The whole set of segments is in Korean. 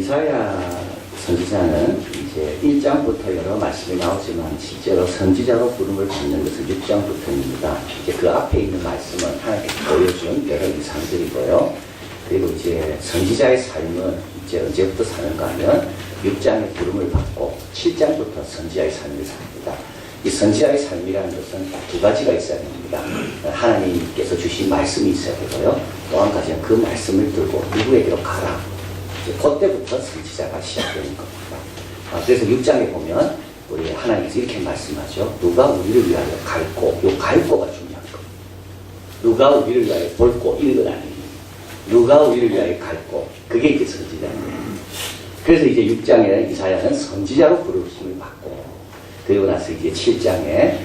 이사야 선지자는 이제 1장부터 여러 말씀이 나오지만 실제로 선지자로 부름을 받는 것은 6장부터입니다. 이제 그 앞에 있는 말씀은 하나님께서 보여준 여러 이상들이고요. 그리고 이제 선지자의 삶은 이제 언제부터 사는가 하면 6장의 부름을 받고 7장부터 선지자의 삶을 삽니다. 이 선지자의 삶이라는 것은 딱 두 가지가 있어야 됩니다. 하나님께서 주신 말씀이 있어야 되고요. 또 한 가지는 그 말씀을 들고 누구에게로 가라. 그때부터 선지자가 시작되는 겁니다. 그래서 6장에 보면 우리 하나님께서 이렇게 말씀하죠. 누가 우리를 위하여 갈고, 요 갈고가 중요한 겁니다. 누가 우리를 위하여 볼고 이런 건 아니에요. 누가 우리를 위하여 갈고, 그게 이제 선지자입니다. 그래서 이제 6장에 이사야는 선지자로 부르심을 받고, 그리고 나서 이제 7장에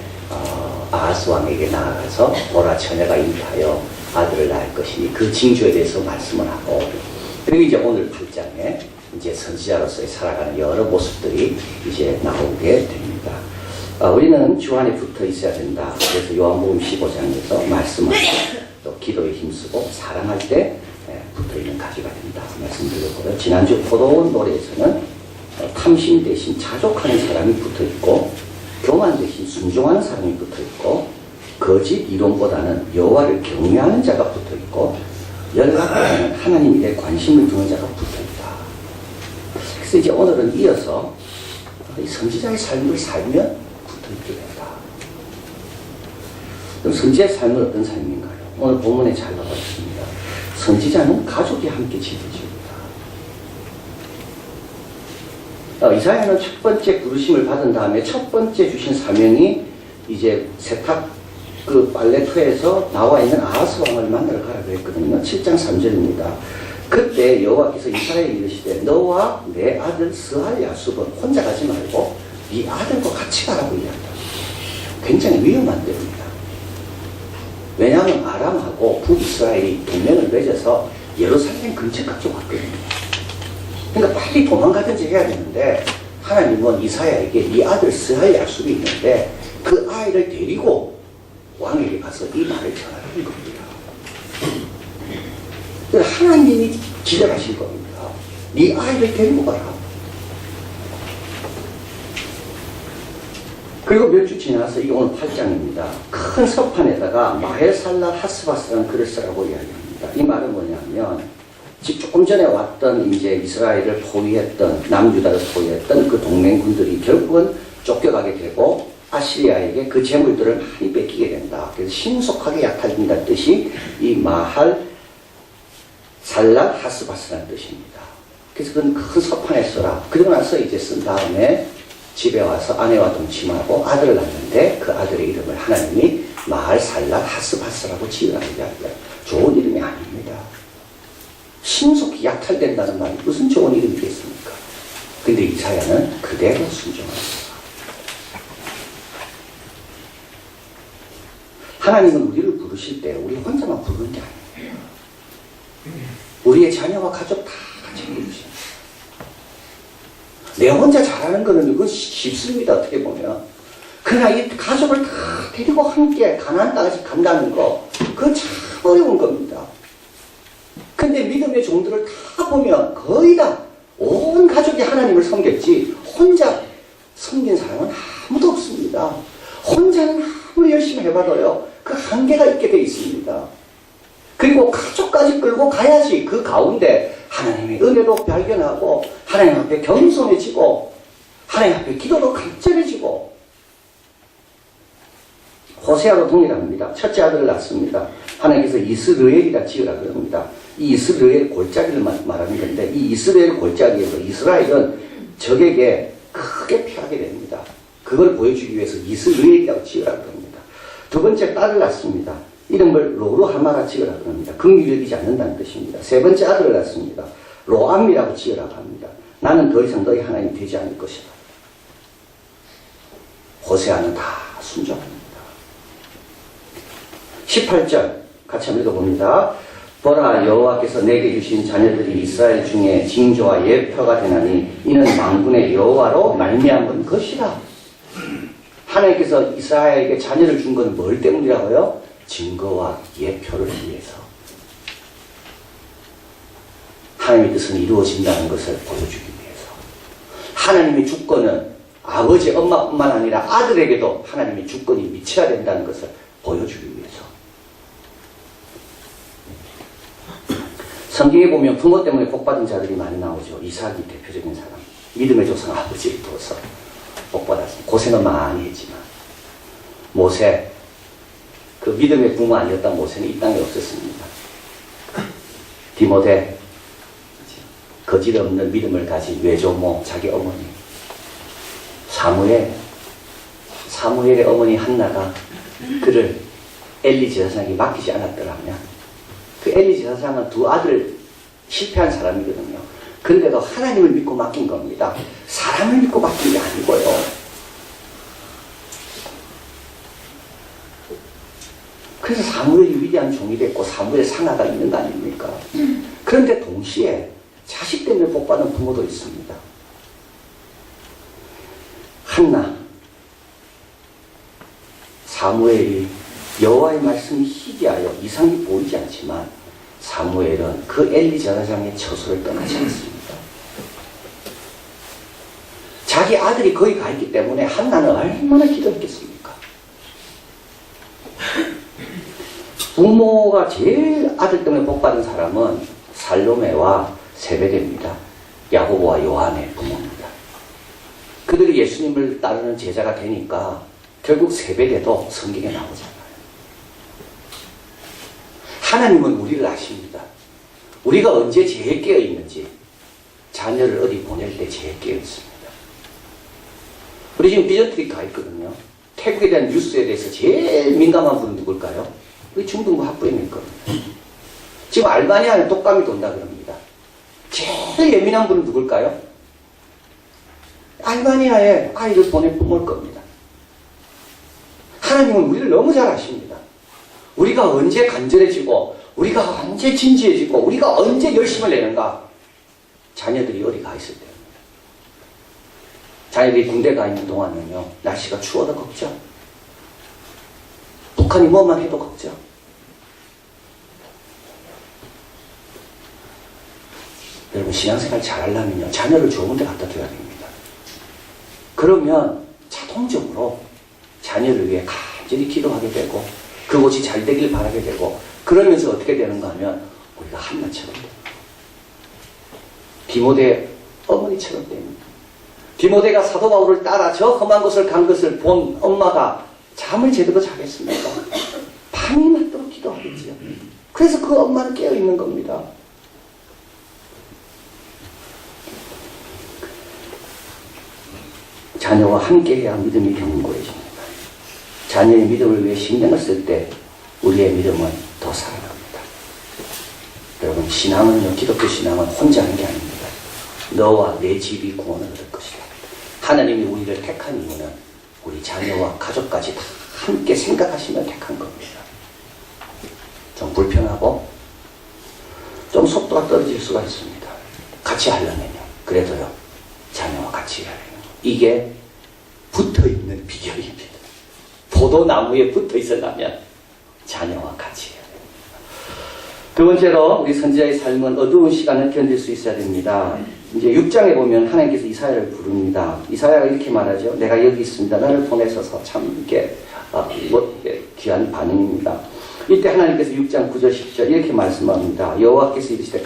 아하스 왕에게 나아가서 보라 처녀가 잉태하여 아들을 낳을 것이니 그 징조에 대해서 말씀을 하고, 그리고 이제 오늘 8장에 이제 선지자로서의 살아가는 여러 모습들이 이제 나오게 됩니다. 우리는 주 안에 붙어 있어야 된다. 그래서 요한복음 15장에서 말씀하고 또 기도에 힘쓰고 사랑할 때 붙어 있는 가지가 된다 말씀드렸고요. 지난주 포도원 노래에서는 탐심 대신 자족하는 사람이 붙어 있고 교만 대신 순종하는 사람이 붙어 있고 거짓 이론보다는 여호와를 경외하는 자가 붙어 있고 연락보다는 하나님에 대해 관심을 두는 자가 붙어 있다. 그래서 이제 오늘은 이어서 선지자의 삶을 살면 붙어 있게 된다. 그럼 선지자의 삶은 어떤 삶인가요? 오늘 본문에 잘 나와 있습니다. 선지자는 가족이 함께 지켜줍니다. 이사야는 첫 번째 부르심을 받은 다음에 첫 번째 주신 사명이 이제 세탁 그 빨래터에서 나와 있는 아하스 왕을 만나러 가라고 했거든요. 7장 3절입니다. 그때 여호와께서 이사야에게 이르시되 너와 내 아들 스할 야숲은 혼자 가지 말고 네 아들과 같이 가라고 이야기합니다. 굉장히 위험한 데입니다. 왜냐하면 아람하고 북이스라엘이 동맹을 맺어서 예루살렘 근처까지 왔거든요. 그러니까 빨리 도망가든지 해야 되는데 하나님은 이사야에게 네 아들 스할 야숲이 있는데 그 아이를 데리고 왕에게 가서 이 말을 전하는 겁니다. 하나님이 지적하실 겁니다. 네 아이를 데리고 가라. 그리고 몇 주 지나서 이게 오늘 8장입니다. 큰 서판에다가 마헬살라 하스바스라는 글을 쓰라고 이야기합니다. 이 말은 뭐냐면 조금 전에 왔던 이제 이스라엘을 포위했던 남유다를 포위했던 그 동맹군들이 결국은 쫓겨가게 되고 아시리아에게 그 재물들을 많이 뺏기게 된다. 그래서 신속하게 약탈된다는 뜻이 이 마할 살라 하스바스라는 뜻입니다. 그래서 그건 큰 서판에 써라. 그러고 나서 이제 쓴 다음에 집에 와서 아내와 동침하고 아들을 낳는데 그 아들의 이름을 하나님이 마할 살라 하스바스라고 지으라고 이야기해요. 좋은 이름이 아닙니다. 신속히 약탈된다는 말이 무슨 좋은 이름이겠습니까? 근데 이사야는 그대로 순종합니다. 하나님은 우리를 부르실 때 우리 혼자만 부르는 게 아니에요. 우리의 자녀와 가족 다 같이 부르십니다. 내 혼자 잘하는 거는 이건 쉽습니다. 어떻게 보면. 그러나 이 가족을 다 데리고 함께 가나안 땅까지 간다는 거 그건 참 어려운 겁니다. 근데 믿음의 종들을 다 보면 거의 다 온 가족이 하나님을 섬겼지 혼자 섬긴 사람은 아무도 없습니다. 혼자는 아무리 열심히 해봐도요 그 한계가 있게 돼 있습니다. 그리고 가족까지 끌고 가야지 그 가운데 하나님의 은혜도 발견하고 하나님 앞에 겸손해지고 하나님 앞에 기도도 간절해지고. 호세아도 동일합니다. 첫째 아들을 낳습니다. 하나님께서 이스르엘이라 지으라 그럽니다. 이 이스라엘 골짜기를 말하는 건데 이 이스라엘 골짜기에서 이스라엘은 적에게 크게 피하게 됩니다. 그걸 보여주기 위해서 이스라엘이라고 지으라 그럽니다. 두 번째 딸을 낳습니다. 이름을 로루하마라 지으라 그럽니다. 긍휼을 여기지 않는다는 뜻입니다. 세 번째 아들을 낳습니다. 로암이라고 지으라고 합니다. 나는 더 이상 너희 하나님이 되지 않을 것이다. 호세아는 다 순종합니다. 18절 같이 한번 읽어봅니다. 보라 여호와께서 내게 주신 자녀들이 이스라엘 중에 징조와 예표가 되나니 이는 만군의 여호와로 말미암은 것이라. 하나님께서 이스라엘에게 자녀를 준 건 뭘 때문이라고요? 증거와 예표를 위해서. 하나님의 뜻은 이루어진다는 것을 보여주기 위해서. 하나님의 주권은 아버지, 엄마뿐만 아니라 아들에게도 하나님의 주권이 미쳐야 된다는 것을 보여주기 위해서. 성경에 보면 부모 때문에 복받은 자들이 많이 나오죠. 이삭이 대표적인 사람. 믿음의 조상 아버지를 둬서 복받았습니다. 고생은 많이 했지만. 모세, 그 믿음의 부모 아니었던 모세는 이 땅에 없었습니다. 디모데, 거짓 없는 믿음을 가진 외조모, 자기 어머니. 사무엘의 어머니 한나가 그를 엘리 제사장에게 맡기지 않았더라면, 그 엘리 제사장은 두 아들 실패한 사람이거든요. 그런데도 하나님을 믿고 맡긴 겁니다. 사람을 믿고 맡긴 게 아니고요. 그래서 사무엘이 위대한 종이 됐고 사무엘 상하가 있는 거 아닙니까? 그런데 동시에 자식 때문에 복받은 부모도 있습니다. 한나, 사무엘이 여호와의 말씀이 희귀하여 이상이 보이지 않지만 사무엘은 그 엘리 제사장의 처소를 떠나지 않습니다. 자기 아들이 거기 가 있기 때문에 한나는 얼마나 기도했겠습니까? 부모가 제일 아들 때문에 복받은 사람은 살로메와 세베대입니다. 야고보와 요한의 부모입니다. 그들이 예수님을 따르는 제자가 되니까 결국 세베대도 성경에 나오잖아요. 하나님은 우리를 아십니다. 우리가 언제 제일 깨어있는지, 자녀를 어디 보낼 때 제일 깨어있습니다. 우리 지금 비전트리 가 있거든요. 태국에 대한 뉴스에 대해서 제일 민감한 분은 누굴까요? 우리 중등부 학부형일 겁니다. 지금 알바니아에 독감이 돈다 그럽니다. 제일 예민한 분은 누굴까요? 알바니아에 아이를 보낼 부모일 겁니다. 하나님은 우리를 너무 잘 아십니다. 우리가 언제 간절해지고, 우리가 언제 진지해지고, 우리가 언제 열심을 내는가? 자녀들이 어디 가 있을 때입니다. 자녀들이 군대 가 있는 동안은요, 날씨가 추워도 걱정. 북한이 뭐만 해도 걱정. 여러분, 신앙생활 잘하려면요, 자녀를 좋은 데 갖다 둬야 됩니다. 그러면 자동적으로 자녀를 위해 간절히 기도하게 되고, 그곳이 잘 되길 바라게 되고, 그러면서 어떻게 되는가 하면 우리가 한나처럼 됩니다. 디모데 어머니처럼 됩니다. 디모데가 사도 바울을 따라 저 험한 곳을 간 것을 본 엄마가 잠을 제대로 자겠습니까? 밤이 맞도록 기도하겠지요. 그래서 그 엄마는 깨어있는 겁니다. 자녀와 함께해야 믿음이 견고해집니다. 자녀의 믿음을 위해 신경을 쓸 때 우리의 믿음은 더 살아납니다. 여러분, 신앙은요, 기독교 신앙은 혼자 하는 게 아닙니다. 너와 내 집이 구원을 얻을 것이다. 하나님이 우리를 택한 이유는 우리 자녀와 가족까지 다 함께 생각하시며 택한 겁니다. 좀 불편하고 좀 속도가 떨어질 수가 있습니다. 같이 하려면요. 그래도요, 자녀와 같이 해야 해요. 이게 붙어있는 비결입니다. 포도나무에 붙어 있으려면 자녀와 같이 해야 됩니다. 두 번째로 우리 선지자의 삶은 어두운 시간을 견딜 수 있어야 됩니다. 이제 6장에 보면 하나님께서 이사야를 부릅니다. 이사야가 이렇게 말하죠. 내가 여기 있습니다. 나를 보내셔서 참 이렇게 귀한 반응입니다. 이때 하나님께서 6장 9절 10절 이렇게 말씀합니다. 여호와께서 이르시되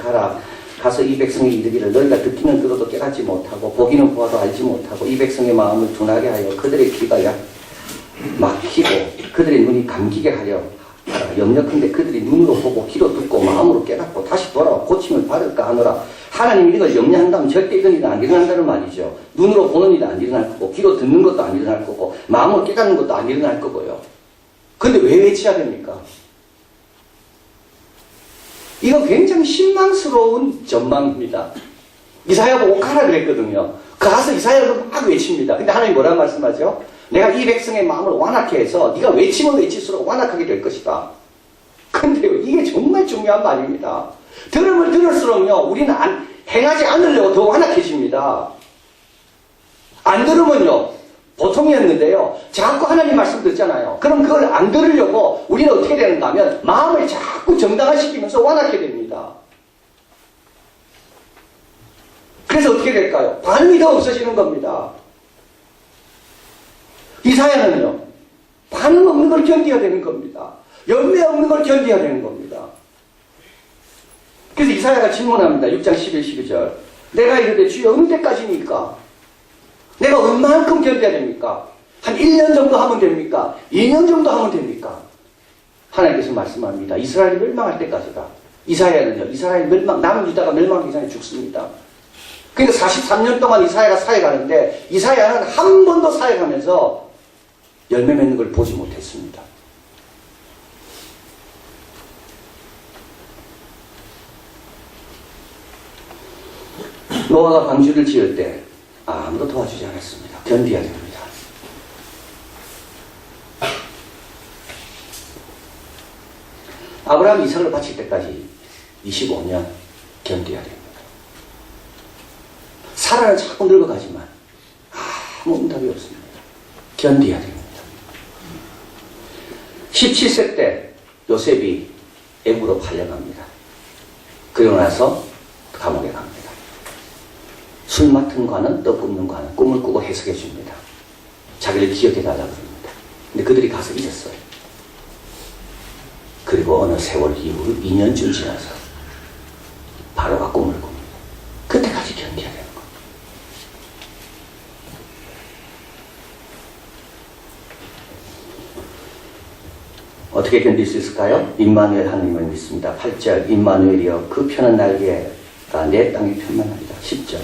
가서 이 백성이 이르기를 너희가 듣기는 들어도 깨닫지 못하고 보기는 보아도 알지 못하고 이 백성의 마음을 둔하게 하여 그들의 귀가 막히고 그들의 눈이 감기게 하려 하라. 염려컨대 그들이 눈으로 보고 귀로 듣고 마음으로 깨닫고 다시 돌아와 고침을 받을까 하노라. 하나님이 이걸 염려한다면 절대 이런 일은 안 일어난다는 말이죠. 눈으로 보는 일은 안 일어날 거고 귀로 듣는 것도 안 일어날 거고 마음으로 깨닫는 것도 안 일어날 거고요. 근데 왜 외쳐야 됩니까? 이건 굉장히 실망스러운 전망입니다. 이사야 보고 가라 그랬거든요. 가서 이사야를 막 외칩니다. 근데 하나님 뭐라고 말씀하죠? 내가 이 백성의 마음을 완악해 해서 네가 외치면 외칠수록 완악하게 될 것이다. 근데요, 이게 정말 중요한 말입니다. 들으면 들을수록요, 우리는 행하지 않으려고 더 완악해집니다. 안 들으면요, 보통이었는데요, 자꾸 하나님 말씀 듣잖아요. 그럼 그걸 안 들으려고 우리는 어떻게 되는가 하면 마음을 자꾸 정당화시키면서 완악해 됩니다. 그래서 어떻게 될까요? 반응이 더 없어지는 겁니다. 이사야는요, 반응 없는 걸 견뎌야 되는 겁니다. 열매 없는 걸 견뎌야 되는 겁니다. 그래서 이사야가 질문합니다. 6장 11, 12절. 내가 이르되 주여 어느 때까지니까? 내가 얼마만큼 견뎌야 됩니까? 한 1년 정도 하면 됩니까? 2년 정도 하면 됩니까? 하나님께서 말씀합니다. 이스라엘이 멸망할 때까지다. 이사야는요, 이스라엘 남은 유다가 멸망하기 전에 죽습니다. 그러니까 43년 동안 이사야가 사역하는데, 이사야는 한 번도 사역하면서 열매 맺는 걸 보지 못했습니다. 노아가 방주를 지을 때 아무도 도와주지 않았습니다. 견뎌야 됩니다. 아브라함이 이삭을 바칠 때까지 25년 견뎌야 됩니다. 사라는 자꾸 늙어가지만 아무 응답이 없습니다. 견뎌야 됩니다. 17세 때 요셉이 애굽으로 팔려갑니다. 그러고 나서 감옥에 갑니다. 술 맡은 관은 떡 굽는 관은 꿈을 꾸고 해석해 줍니다. 자기를 기억해달라고 합니다. 근데 그들이 가서 잊었어요. 그리고 어느 세월 이후 2년쯤 지나서 바로가 꿈을 꿉니다. 그때까지 견뎌야 되는 겁니다. 어떻게 견딜 수 있을까요? 임마누엘 하나님을 믿습니다. 8절 임마누엘이여 그 편한 날개가 내 땅에 편만하리라. 10절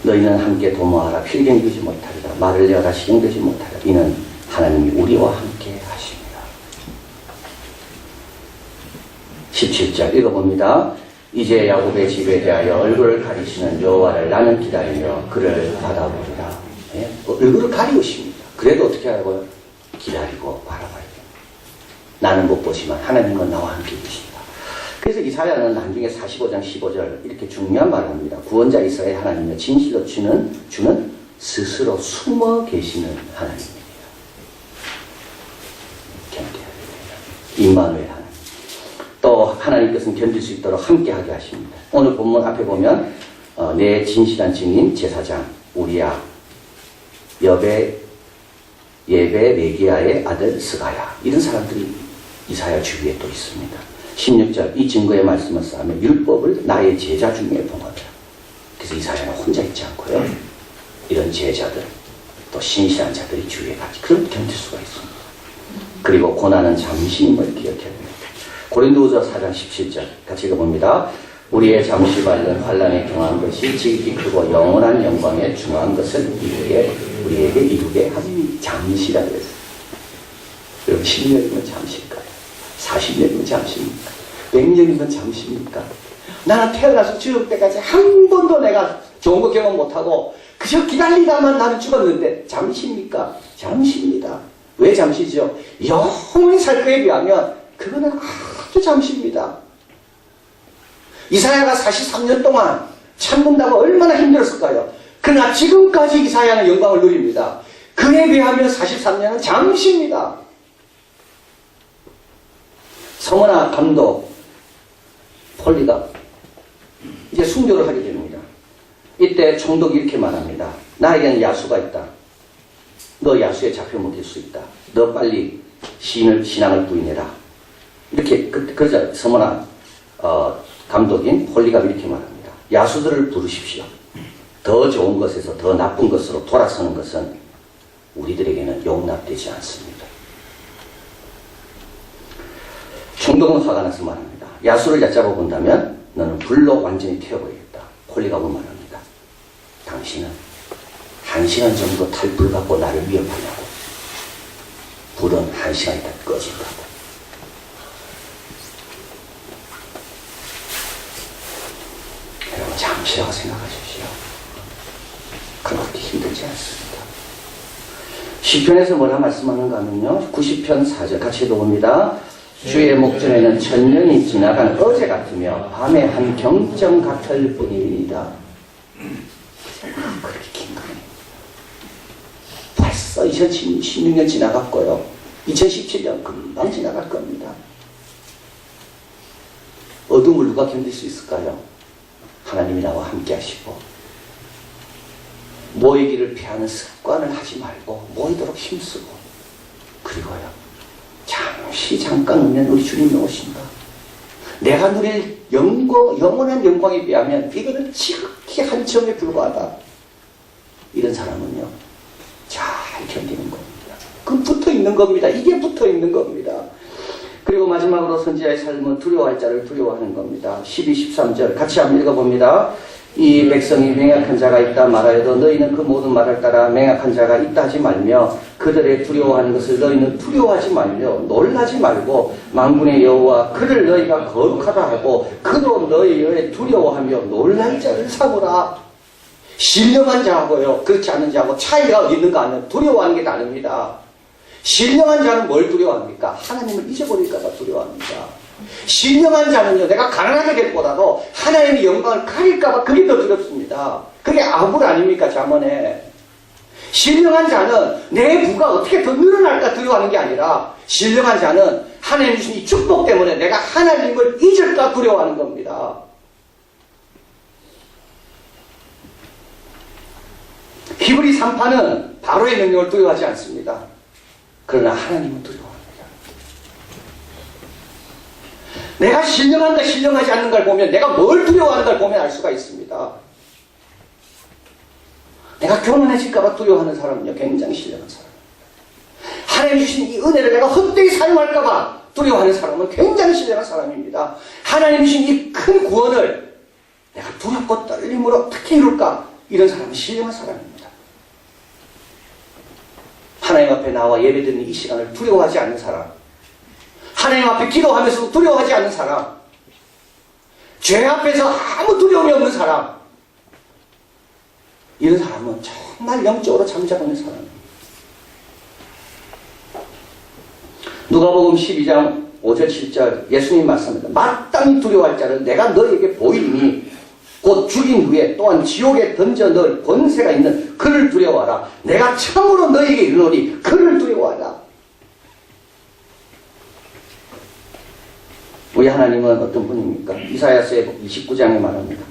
너희는 함께 도모하라. 필경 이루지 못하리라. 말을 내어라. 시경되지 못하리라. 이는 하나님이 우리와 함께 하십니다. 17절 읽어봅니다. 이제 야곱의 집에 대하여 얼굴을 가리시는 여호와를 나는 기다리며 그를 바라보리라. 예? 얼굴을 가리우십니다. 그래도 어떻게 하라고요? 기다리고 바라봐야 돼요. 나는 못 보지만 하나님은 나와 함께 계십니다. 그래서 이사야는 나중에 45장 15절 이렇게 중요한 말을 합니다. 구원자 이스라엘 하나님이여 진실로 주는 스스로 숨어 계시는 하나님입니다. 견뎌야 됩니다. 임마누엘 하나님. 또 하나님께서는 견딜 수 있도록 함께하게 하십니다. 오늘 본문 앞에 보면 내 진실한 증인 제사장 우리야 예베 메기야의 아들 스가야 이런 사람들이 이사야 주위에 또 있습니다. 16절 이 증거의 말씀을 쌓으며 율법을 나의 제자 중에 봉하리라. 그래서 이사야는 혼자 있지 않고요. 이런 제자들 또 신실한 자들이 주위에 같이 그럼 견딜 수가 있습니다. 그리고 고난은 잠시임을 기억해야 됩니다. 고린도후서 4장 17절 같이 읽어봅니다. 우리의 잠시 받는 환난에 경한 것이 지극히 크고 영원한 영광에 중요한 것을 우리에게 이루게 하니 잠시라 그랬어요. 여러분 10년이면 잠시일까요? 40년이면 잠시입니까? 100년이면 잠시입니까? 나는 태어나서 죽을 때까지 한 번도 내가 좋은 거 경험 못하고 그저 기다리다만 나는 죽었는데 잠시입니까? 잠시입니다. 왜 잠시죠? 영원히 살 거에 비하면 그거는 아주 잠시입니다. 이사야가 43년 동안 참는다고 얼마나 힘들었을까요? 그러나 지금까지 이사야는 영광을 누립니다. 그에 비하면 43년은 잠시입니다. 서머나 감독 폴리가 이제 순교를 하게 됩니다. 이때 총독이 이렇게 말합니다. 나에게는 야수가 있다. 너 야수에 잡혀 먹힐 수 있다. 너 빨리 신앙을 부인해라. 이렇게 그러자 서머나 감독인 폴리가 이렇게 말합니다. 야수들을 부르십시오. 더 좋은 것에서 더 나쁜 것으로 돌아서는 것은 우리들에게는 용납되지 않습니다. 총독은 화가 나서 말합니다. 야수를 얕잡아 본다면 너는 불로 완전히 태워버리겠다. 폴리가 말합니다. 당신은 1시간 정도 탈 불 갖고 나를 위협하냐고. 불은 1시간 있다 꺼진다고. 여러분 잠시라고 생각하십시오. 그렇게 힘들지 않습니다. 시편에서 뭐라 말씀하는가 하면요. 90편 4절 같이 읽어봅니다. 주의 목전에는 천년이 지나간 어제 같으며 밤에 한 경점 같을 뿐입니다. 그렇게 긴 거예요. 벌써 2016년 지나갔고요. 2017년 금방 지나갈 겁니다. 어둠을 누가 견딜 수 있을까요? 하나님이 나와 함께 하시고 모이기를 피하는 습관을 하지 말고 모이도록 힘쓰고, 그리고요, 잠깐 오면 우리 주님이 오신다. 내가 누릴 영원한 영광에 비하면 이거는 지극히 한 점에 불과하다. 이런 사람은요, 잘 견디는 겁니다. 그건 붙어 있는 겁니다. 이게 붙어 있는 겁니다. 그리고 마지막으로 선지자의 삶은 두려워할 자를 두려워하는 겁니다. 12, 13절 같이 한번 읽어봅니다. 이 백성이 맹약한 자가 있다 말하여도 너희는 그 모든 말을 따라 맹약한 자가 있다 하지 말며 그들의 두려워하는 것을 너희는 두려워하지 말며 놀라지 말고 만군의 여호와 그를 너희가 거룩하다 하고 그도 너희의 두려워하며 놀랄 자를 삼으라. 신령한 자하고요, 그렇지 않은 자하고 차이가 있는가 하면 두려워하는 게 다릅니다. 신령한 자는 뭘 두려워합니까? 하나님을 잊어버릴까 봐 두려워합니다. 신령한 자는요, 내가 가난하게 될 보다도 하나님의 영광을 가릴까 봐 그게 더 두렵습니다. 그게 아불 아닙니까, 잠언에. 신령한 자는 내 부가 어떻게 더 늘어날까 두려워하는 게 아니라, 신령한 자는 하나님 주신 이 축복 때문에 내가 하나님을 잊을까 두려워하는 겁니다. 히브리 3파는 바로의 명령을 두려워하지 않습니다. 그러나 하나님은 두려워합니다. 내가 신령한가 신령하지 않는가를 보면, 내가 뭘 두려워하는가를 보면 알 수가 있습니다. 내가 교만해질까봐 두려워하는 사람은요, 굉장히 신령한 사람입니다. 하나님 주신 이 은혜를 내가 헛되이 사용할까봐 두려워하는 사람은 굉장히 신령한 사람입니다. 하나님 주신 이 큰 구원을 내가 두렵고 떨림으로 어떻게 이룰까? 이런 사람은 신령한 사람입니다. 하나님 앞에 나와 예배드리는 이 시간을 두려워하지 않는 사람, 하나님 앞에 기도하면서 두려워하지 않는 사람, 죄 앞에서 아무 두려움이 없는 사람, 이런 사람은 정말 영적으로 잠자고 있는 사람입니다. 누가복음 12장 5절 7절 예수님 말씀합니다. 마땅히 두려워할 자를 내가 너에게 보이니 곧 죽인 후에 또한 지옥에 던져 넣을 권세가 있는 그를 두려워하라. 내가 참으로 너에게 이르노니 그를 두려워하라. 우리 하나님은 어떤 분입니까? 이사야서의 29장에 말합니다.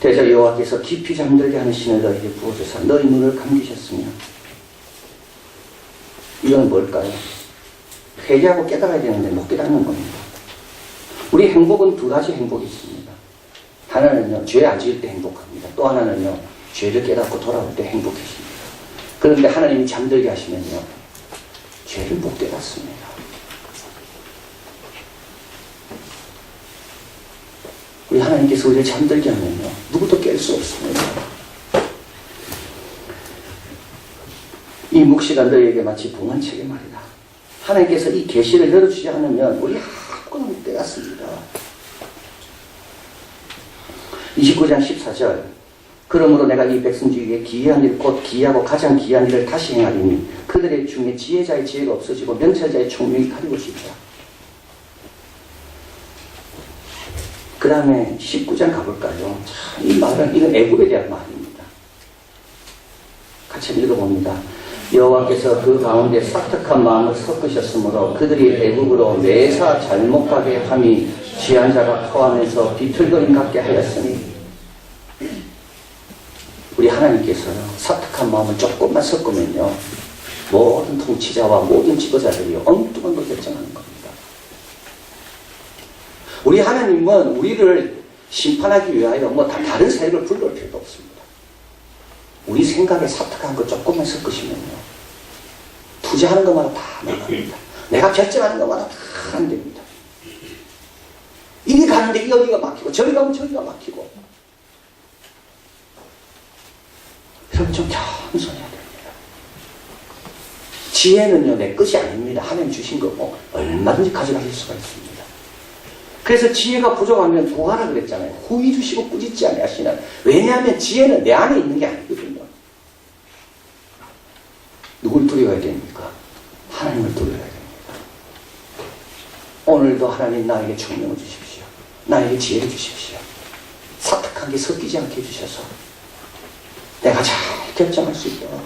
대저 여호와께서 깊이 잠들게 하는 신을 너에게 부어주사 너희 눈을 감기셨으며. 이건 뭘까요? 회개하고 깨달아야 되는데 못 깨닫는 겁니다. 우리 행복은 두 가지 행복이 있습니다. 하나는요, 죄 안 지을 때 행복합니다. 또 하나는요, 죄를 깨닫고 돌아올 때 행복해집니다. 그런데 하나님이 잠들게 하시면요, 죄를 못 깨닫습니다. 우리 하나님께서 우리를 잠들게 하면요, 누구도 깰 수 없습니다. 이 묵시가 너희에게 마치 봉헌책의 말이다. 하나님께서 이 계시를 열어주지 않으면 우리 아무거나 못 깨닫습니다. 29장 14절 그러므로 내가 이 백성 중에 기이한 일 곧 기이하고 가장 기이한 일을 다시 행하리니 그들의 중에 지혜자의 지혜가 없어지고 명철자의 총명이 가리고 싶다. 그 다음에 19장 가볼까요? 참, 이 말은 이건 애굽에 대한 말입니다. 같이 읽어봅니다. 여호와께서 그 가운데 사특한 마음을 섞으셨으므로 그들이 애굽으로 매사 잘못 가게 함이 지한 자가 토하면서 비틀거림 같게 하였으니. 우리 하나님께서요, 사특한 마음을 조금만 섞으면요, 모든 통치자와 모든 지도자들이 엉뚱한 걸 결정하는 겁니다. 우리 하나님은 우리를 심판하기 위하여 뭐 다른 세력을 불러올 필요도 없습니다. 우리 생각에 사특한 거 조금만 섞으시면요, 투자하는 것마다 다 나갑니다. 내가 결정하는 것마다 다 안 됩니다. 이리 가는데 여기가 막히고 저리 가면 저기가 막히고. 여러분 좀 겸손해야 됩니다. 지혜는요, 내 것이 아닙니다. 하나님 주신 거고 얼마든지 가져가실 수가 있습니다. 그래서 지혜가 부족하면 구하라 그랬잖아요. 후히 주시고 꾸짖지 아니하시는. 왜냐하면 지혜는 내 안에 있는 게 아니거든요. 누굴 두려워야 됩니까? 하나님을 두려워야 됩니다. 오늘도 하나님 나에게 총명을 주십시오. 나에게 지혜를 주십시오. 사특하게 섞이지 않게 해주셔서 내가 잘 결정할 수 있도록.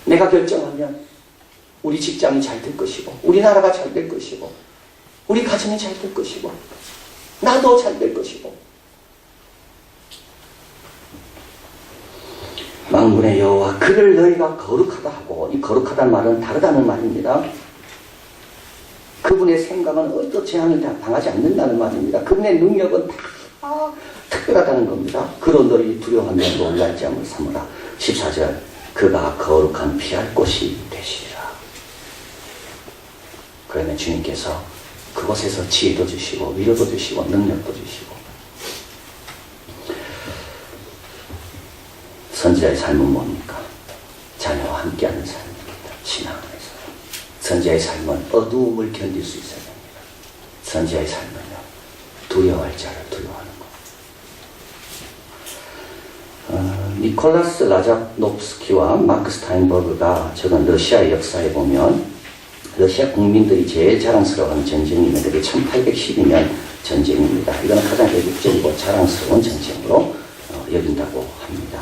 내가 결정하면 우리 직장이 잘 될 것이고 우리나라가 잘 될 것이고 우리 가정이 잘 될 것이고 나도 잘 될 것이고. 그를 너희가 거룩하다 하고, 이 거룩하다는 말은 다르다는 말입니다. 그분의 생각은 어떤 제한을 당하지 않는다는 말입니다. 그분의 능력은 다 특별하다는 겁니다. 그런 너희 두려워하며 놀랄지 않을 삼으라. 14절, 그가 거룩한 피할 곳이 되시리라. 그러면 주님께서 그곳에서 지혜도 주시고 위로도 주시고 능력도 주시고, 선지자의 삶은 뭡니까? 자녀와 함께하는 삶입니다. 신앙 안에서. 선지자의 삶은 어두움을 견딜 수 있어야 됩니다. 선지자의 삶은요, 두려워할 자를 두려워하는 것. 니콜라스 라자노프스키와 마크 스타인버그가 적은 러시아의 역사에 보면, 러시아 국민들이 제일 자랑스러워하는 전쟁이 있는데 그게 1812년 전쟁입니다. 이거는 가장 애국적이고 자랑스러운 전쟁으로 여긴다고 합니다.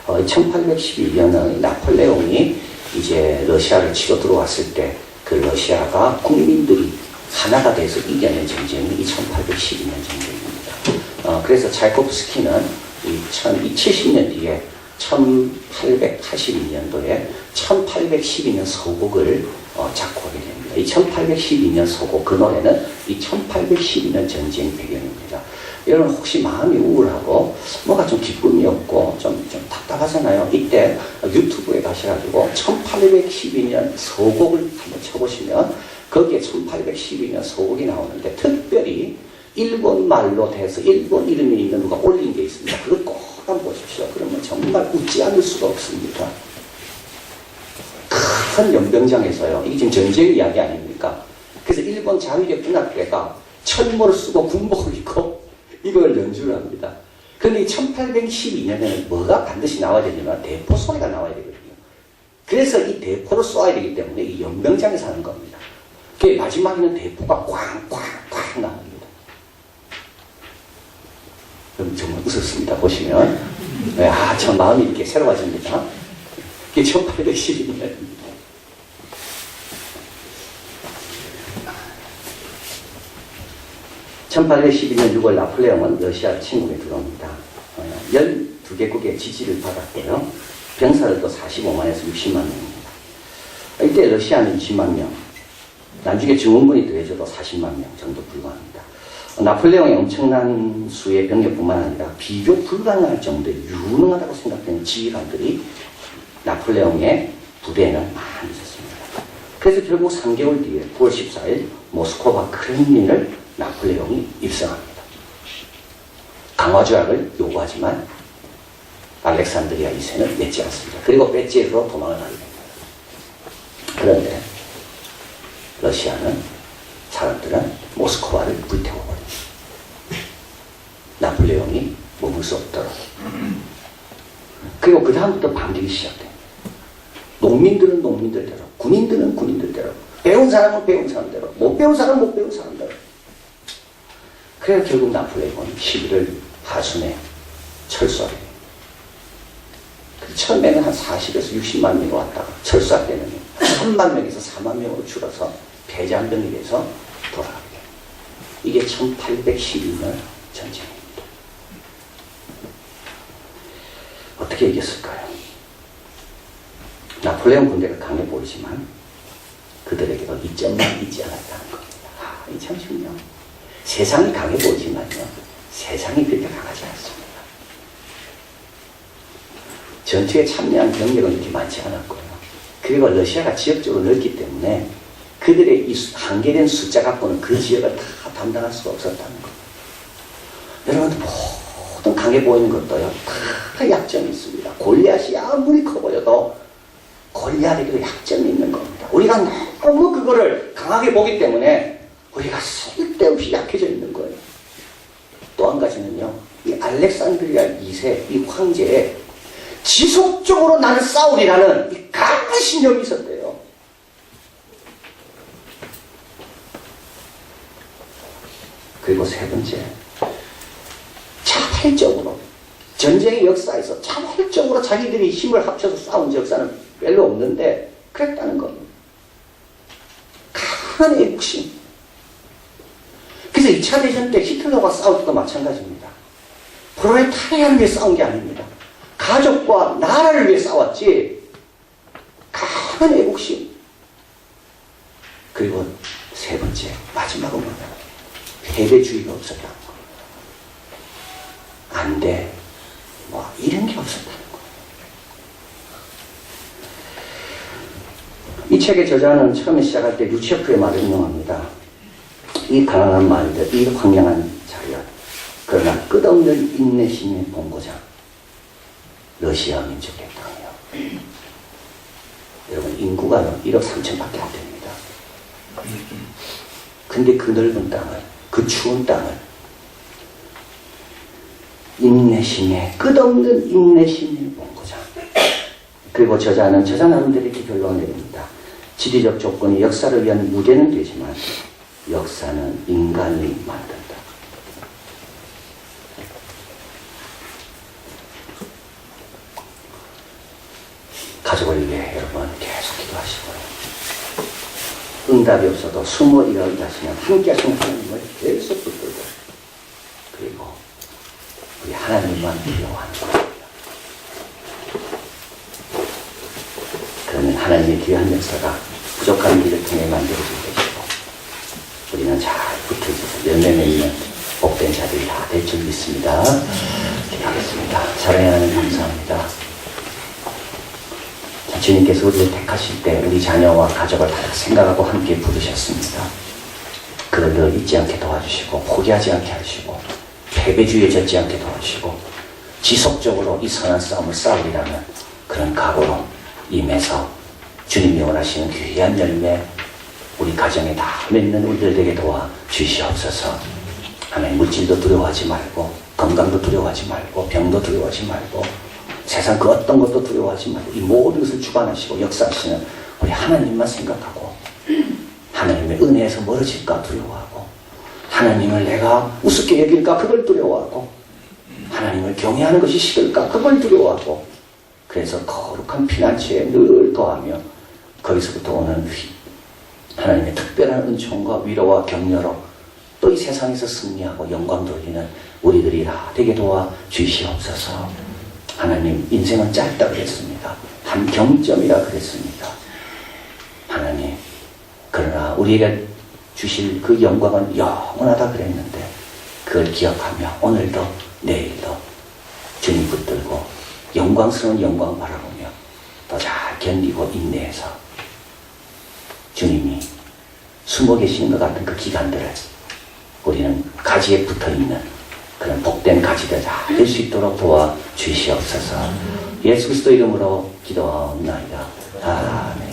1812년의 나폴레옹이 이제 러시아를 치러 들어왔을 때 그 러시아가 국민들이 하나가 돼서 이겨낸 전쟁이 이 1812년 전쟁입니다. 그래서 차이코프스키는 이 70년 뒤에 1882년도에 1812년 서곡을 작곡하게 됩니다. 이 1812년 서곡, 그 노래는 이 1812년 전쟁 배경입니다. 여러분 혹시 마음이 우울하고 뭐가 좀 기쁨이 없고 좀 답답하잖아요. 이때 유튜브에 가셔가지고 1812년 서곡을 한번 쳐보시면 거기에 1812년 서곡이 나오는데, 특별히 일본 말로 돼서 일본 이름이 있는 누가 올린 게 있습니다. 그걸 꼭 한번 보십시오. 그러면 정말 웃지 않을 수가 없습니다. 큰 연병장에서요, 이게 지금 전쟁 이야기 아닙니까? 그래서 일본 자위대 군악대가 철모를 쓰고 군복을 입고 이걸 연주를 합니다. 그런데 이 1812년에는 뭐가 반드시 나와야 되냐면 대포 소리가 나와야 되거든요. 그래서 이 대포를 쏘아야 되기 때문에 이 연병장에서 하는 겁니다. 그 마지막에는 대포가 꽝꽝꽝 나옵니다. 그럼 정말 웃었습니다. 보시면. 참 마음이 이렇게 새로워집니다. 이게 1812년입니다. 1812년 6월 나폴레옹은 러시아 침공에 들어옵니다. 12개국의 지지를 받았고요. 병사들도 45만에서 60만 명입니다. 이때 러시아는 20만 명, 나중에 증원군이 더해져도 40만 명 정도 불과합니다. 나폴레옹의 엄청난 수의 병력뿐만 아니라 비교 불가능할 정도의 유능하다고 생각되는 지휘관들이 나폴레옹의 부대에는 많이 있었습니다. 그래서 결국 3개월 뒤에 9월 14일 모스크바 크렘린을 나폴레옹이 입성합니다. 강화 조약을 요구하지만 알렉산드리아 2세는 맺지 않습니다. 그리고 배지에서 도망을 가게 됩니다. 그런데 러시아는, 사람들은 모스크바를 불태워버립니다. 나폴레옹이 머물 수 없도록. 그리고 그 다음부터 반격이 시작됩니다. 농민들은 농민들대로, 군인들은 군인들대로, 배운 사람은 배운 사람대로, 못 배운 사람은 못 배운 사람대로. 그래서 결국 나폴레옹은 11월 하순에 철수하게 됩니다. 처음에는 한 40에서 60만 명이 왔다가 철수할 때는 3만 명에서 4만 명으로 줄어서 패잔병이 돼서 돌아가게 됩니다. 이게 1812년 전쟁입니다. 어떻게 이겼을까요? 나폴레옹 군대가 강해 보이지만 그들에게도 이점만 있지 않았다는 겁니다. 이 참 중요해요. 세상이 강해 보이지만요, 세상이 그렇게 강하지 않습니다. 전투에 참여한 병력은 이렇게 많지 않았고요. 그리고 러시아가 지역적으로 넓기 때문에 그들의 이 한계된 숫자 갖고는 그 지역을 다 담당할 수가 없었다는 겁니다. 여러분, 모든 강해 보이는 것도요, 다 약점이 있습니다. 골리앗이 아무리 커 보여도 골리앗에게도 약점이 있는 겁니다. 우리가 너무 그거를 강하게 보기 때문에 우리가 쓸데없이 약해져 있는 거예요. 또 한 가지는요, 이 알렉산드리아 2세, 이 황제에 지속적으로 나를 싸우리라는 이 강한 신념이 있었대요. 그리고 세 번째, 자발적으로, 전쟁의 역사에서 자발적으로 자기들이 힘을 합쳐서 싸운 역사는 별로 없는데 그랬다는 겁니다. 강한 애국심. 그래서 2차 대전 때 히틀러가 싸울 때도 마찬가지입니다. 프롤레타리아를 위해 싸운 게 아닙니다. 가족과 나라를 위해 싸웠지 강한 애국심. 그리고 세 번째, 마지막은 뭐냐? 패배주의가 없었다는 거. 안 돼. 뭐, 이런 게 없었다는 거. 이 책의 저자는 처음에 시작할 때 루체프의 말을 인용합니다. 이 가난한 말들, 이 황량한 자연, 그러나 끝없는 인내심의 본고장, 러시아 민족의 땅이요. 여러분, 인구가 1억 3천밖에 안 됩니다. 근데 그 넓은 땅을, 그 추운 땅을 인내심의, 끝없는 인내심의 본고장. 그리고 저자는 저자 나름대로 이렇게 결론을 내립니다. 지리적 조건이 역사를 위한 무대는 되지만 역사는 인간이 만든다. 가족을 위해 여러분 계속 기도하시고요. 응답이 없어도 숨어 일어나시면 함께 하신 하나님을 계속 붙들고, 그리고 우리 하나님만 두려워하는 겁니다. 그러면 하나님의 귀한 역사가 부족한 일을 통해 만들어질 것이고, 우리는 잘 붙어서 열매 맺는 복된 자들이 다 될 줄 믿습니다. 기도하겠습니다. 사랑의 하나님 감사합니다. 주님께서 우리를 택하실 때 우리 자녀와 가족을 다 생각하고 함께 부르셨습니다. 그걸 늘 잊지 않게 도와주시고, 포기하지 않게 하시고, 패배주의에 젖지 않게 도와주시고, 지속적으로 이 선한 싸움을 싸우리라는 그런 각오로 임해서 주님이 원하시는 귀한 열매 우리 가정에 다 맺는 우리들 되게 도와 주시옵소서. 하나님, 물질도 두려워하지 말고, 건강도 두려워하지 말고, 병도 두려워하지 말고, 세상 그 어떤 것도 두려워하지 말고, 이 모든 것을 주관하시고 역사하시는 우리 하나님만 생각하고, 하나님의 은혜에서 멀어질까 두려워하고, 하나님을 내가 우습게 여길까 그걸 두려워하고, 하나님을 경외하는 것이 싫을까 그걸 두려워하고, 그래서 거룩한 피난처에 늘 거하며 거기서부터 오는 하나님의 특별한 은총과 위로와 격려로 또 이 세상에서 승리하고 영광 돌리는 우리들이 다 되게 도와 주시옵소서. 하나님, 인생은 짧다 그랬습니다. 한 경점이라 그랬습니다. 하나님, 그러나 우리에게 주실 그 영광은 영원하다 그랬는데, 그걸 기억하며 오늘도 내일도 주님 붙들고 영광스러운 영광 바라보며 더 잘 견디고 인내해서 주님이 숨어 계시는 것 같은 그 기간들을 우리는 가지에 붙어있는 그런 복된 가지들 다 될 수 있도록 도와 주시옵소서. 예수 그리스도 이름으로 기도하옵나이다. 아멘.